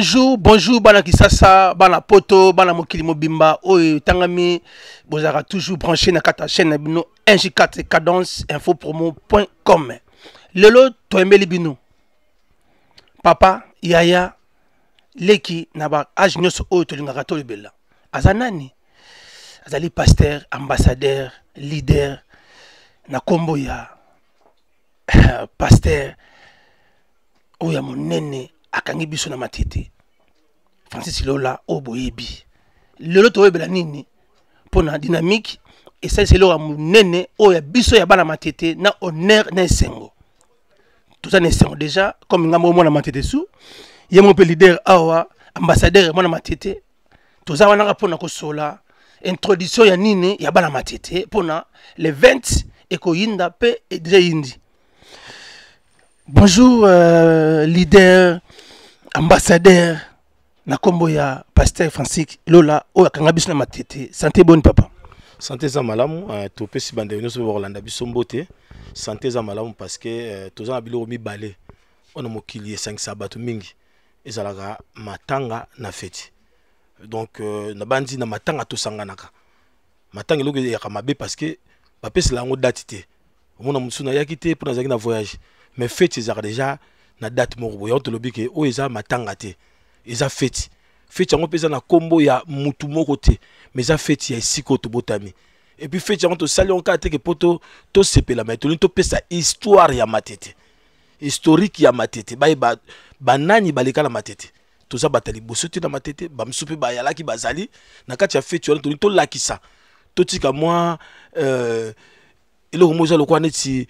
Bonjour, bonjour, bana Kisasa, bana Poto, bana Mokili Mobimba, Tangami, vous avez toujours branché dans la chaîne NJ4 Cadence Infopromo.com. Lelo, Toemeli Bino. Papa, Yaya, Leki, Naba, Ajnos, Tolingarato Lebella. Azanani, Azali pasteur, ambassadeur, leader, Nakomboya, pasteur, Oya Monene. Akangi biso na matete Francis Lola oboyebi lelo toyebela nini pona dynamique et ça c'est lo munene oya biso ya bana matete na honneur na esengo tout ça nesengo déjà comme ngambo mona matete sou yemo pe leader awa ambassadeur mona matete tout ça wana pona ko sola introduction ya nini ya bana matete pona le 20 eko yinda pe et déjà yindi. Bonjour leader, ambassadeur, Nakombo ya pasteur Francis Lola, o akangabis na matete. Santé bonne papa. Santé za malamu, topé si bande venu sur Orlando bisombote. Santé za malamu parce que tozana biloko mi balé. On a mokili 5 sabatu mingi. Ezalaka matanga na feti. Donc na bandi na matanga to sanganaka. Matanga eloko ya kamabe parce que ba pesi lango date te. Omona musuna yakite pour na voyage. Mais fête ezaka déjà na date moko boya on te lobi ke o eza matanga te eza fête yango pesa na kombo ya mutu moko te mais eza fête ya esiko to botami et puis fête yango to sali on ka te ke poto to sepela mais to pesa histoire ya matete historique ya matete ba banani baleka na matete to za batali bosote na matete ba msupe ba yalaki bazali na kati ya fête yango to lakisa to tika moi et le moja le quoi neti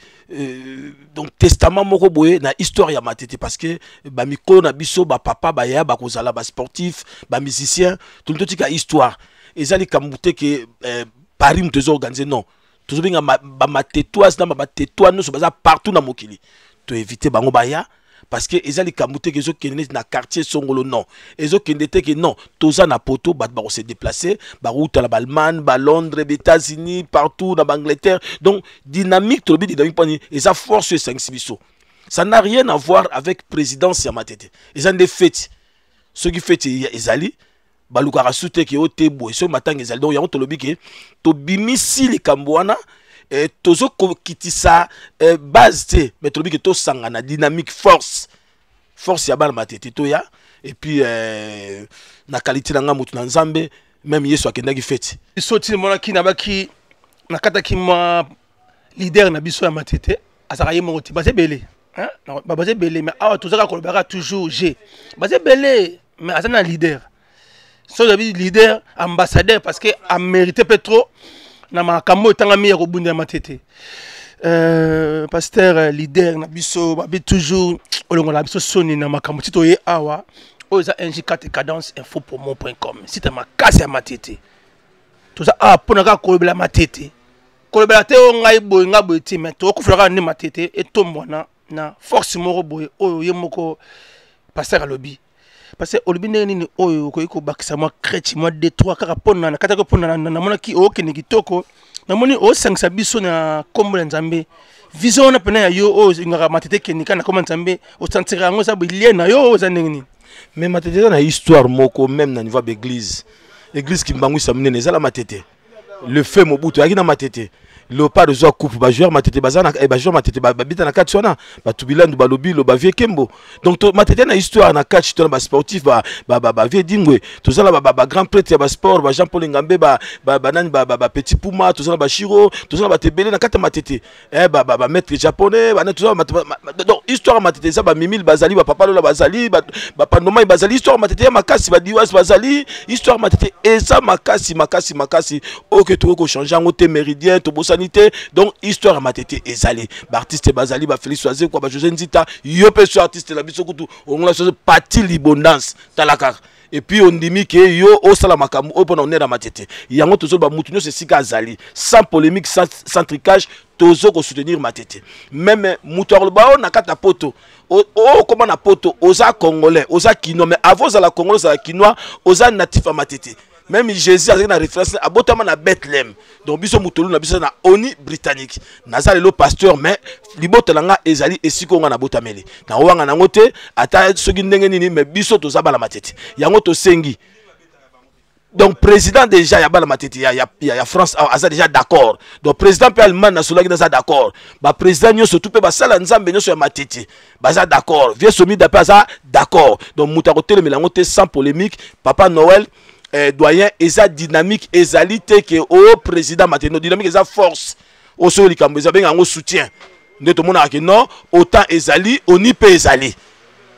donc testament moko boye na histoire ya matete parce que ba mikolo na biso ba papa ba ya ba kozala ba sportif ba musicien tout le tika histoire et ça li kamute que Paris mtezo organiser non toujours bien ba matetoise na ba tetwa no so baza partout na mokili to éviter bango ba ya parce que ezali kamute que zo kende na quartier songolo non ezo kende te que non toza na poto ba se déplacer ba route la Allemagne ba Londres ba États-Unis partout dans Angleterre donc dynamique to bi dynamique pani et ça force 5 biso ça n'a rien à voir avec présidence ya matete ezan des fêtes ce qui fait ezali ba lukara soute que otebo et ce matin ezali donc ya to lobi que to bimisi li kambwana et tozo kitisa base te mais to lobi que to sangana dynamique force ya bana matete to ya et puis na qualité na mutu na nzambe même yesu akenda ki fete Soti mona kina baki na kata ki ma leader na biso ya matete azaka yemo ti baze belé hein ba baze belé mais awa tozaka ko baka toujours G baze belé mais azana leader so leader ambassadeur parce que a mérité Petro na makambo tangami ya kobunda matete pasteur leader na biso ba toujours olongo na biso soni na makambo tito ye awa oza NJ4 Cadence Infopromo.com site makasi ya matete toza pona ka kolobela matete kolobela te o ngai boy ngabo ti mais to kufulaka ni matete etombona na force moko boy oyo ye moko pasteur alobi parce que olobi nini oyo ko bakisa moi crèche moi D3 kaka pona na kata ko pona na mona ki o kene kitoko na moni o sangsa biso na kombo na nzambe vision na pena ya yo o ngaka matete kenika na kombo nzambe o sentira ngo sa bilie na yo za nini mais matete na histoire moko même na niveau d'église église qui mbangwisa munene ezala matete le fait mobutu akina matete le pas de joie coupe ba joueur matete bazana e ba joueur matete ba bita na catch wana ba tubilandu ba lobi lo ba vie kembo donc to matete na histoire na catch to na ba sportif ba vie dingwe to zala ba grand prêtre ya ba sport ba Jean Paul Ngambe ba nani ba petit Puma to zala ba Shiro to zala ba tebele na kata matete ba maître japonais ba na to zala donc histoire matete ça ba mimil bazali ba papa lola bazali ba pandoma bazali histoire matete ya makasi ba diwas bazali histoire matete et ça makasi OK to ko changer ngote méridien to donc histoire matete ezali ba artiste bazali ba Félix Oazé quoi ba José Nzita yo pe so artiste la biso kutu on la chose partie libondance talaka et puis on dit que yo o sala makamu o pona on est la matete yango tozo ba mutu nyose sika azali sans polémique sans tricage tozo ko soutenir matete même mutu ba na kata poto o comment na poto oza congolais oza kino mais avant za la congolais za kinois oza natif à matete même Jésus a une référence à botama na Bethléem donc biso mutulu na biso na oni britannique naza le pasteur mais libotelanga ezali esiko nga na botameli na wanga nango te ata soki ndenge nini mais biso tozaba la matete yango to sengi. Donc président déjà il y a bala matete il y a France a déjà d'accord donc président pe allemand na solaki na d'accord ba président nyo surtout pe ba sala nzambe nyo so ya matete ba za d'accord vieux somi d'après ça d'accord donc mutako tele melango te sans polémique papa Noël doyen eza dynamique ezalité que au président mateno dynamique eza force au so likambo eza benga ngo soutien nde to mona ke non autant ezali oni pe ezali.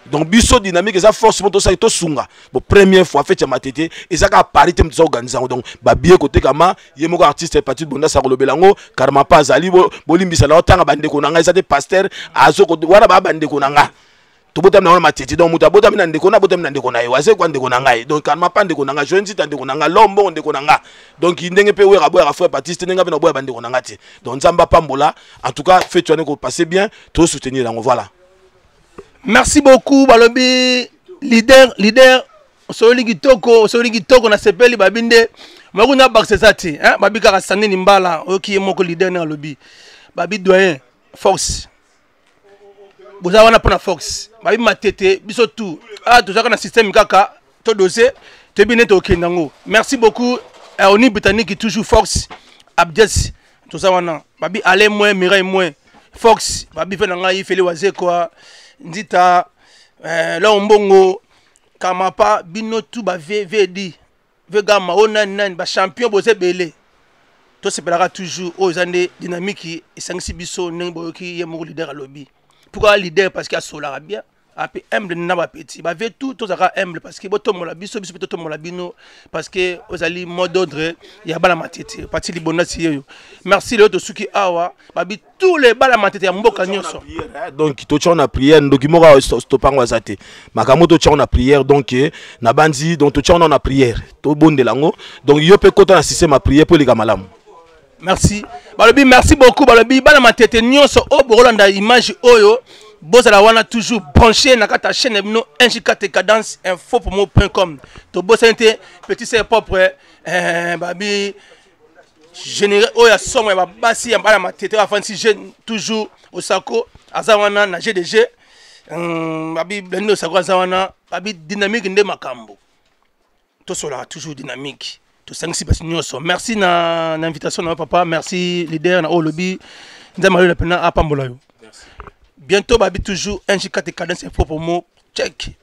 Donc biso dynamique eza force moto sa to sunga bon première fois fait ya matete ezaka parité moto organiser donc ba bien côté kama yemoko artiste parti bonda sa kolobelango karma pas ali bolimbisa na otanga bande ko nanga eza te pasteur azo ko wana ba bande ko nanga to botam na matete donc muta botam na ndeko na botam na ndeko na yo aze kwa ndeko nanga donc karma pas ndeko nanga jeune ti ndeko nanga lombo ndeko nanga donc ndenge pe wera boya frère artiste ndenge pe na boya bande ko nanga ti donc nzamba pambola en tout cas fait tu ko passer bien to soutenir lango voilà. Merci beaucoup, Balobi. Leader, Soli Kitoko, na sepeli babinde. Maguna Baksesati, hein, Babi Karasane Nimbala, ok, moko leader na lobby. Babi doyen, force. Vous avez un force. Babi matete, biso tout. Ah, tout ça, on a système kaka, tout dossier, te bien to kenango. Merci beaucoup. Oni Britannique qui toujours force. Abdias, tout ça, on a. Babi allez moins, Mireille moins. Fox, Babi fait nanga, il fait les oiseaux quoi. Ndita là mbongo kamapa bino tout ba vedi vega maona nan ba champion bose belé to sepelaka toujours aux années dynamique et sangsi biso nembo ki yemo leader à lobby pourquoi leader parce qu'il a solara bien après humble na ba petit ba ve tout to zaka humble parce que boto mola biso to mola bino parce que aux ali mot d'ordre ya bala matete parti libona si yo merci le to suki awa babi tous les bala matete ya mboka nyonso donc to tchona prière donc moka stopango azate makamo to tchona prière donc na bandi donc to tchona na prière to bondelango donc yo pe kota na système ma prière pour les kamalamu. Merci balobi merci beaucoup balobi bala matete nyonso o bolanda image oyo Bozala wana toujours branché na kata chaîne no NJ4 Cadence info pour mo.com. To bosente petit c'est propre babi généré oya somo ya basi ya bala matete afansi jeune toujours au sako azawana na GDG babi blendo sako azawana babi dynamique nde makambo. To sola toujours dynamique. To sangsi basi nyoso. Merci na invitation na papa, merci leader na lobby. Nzamalo na pena apambola yo. Bientôt, babi toujours NJ4 Cadence info pour moi. Check.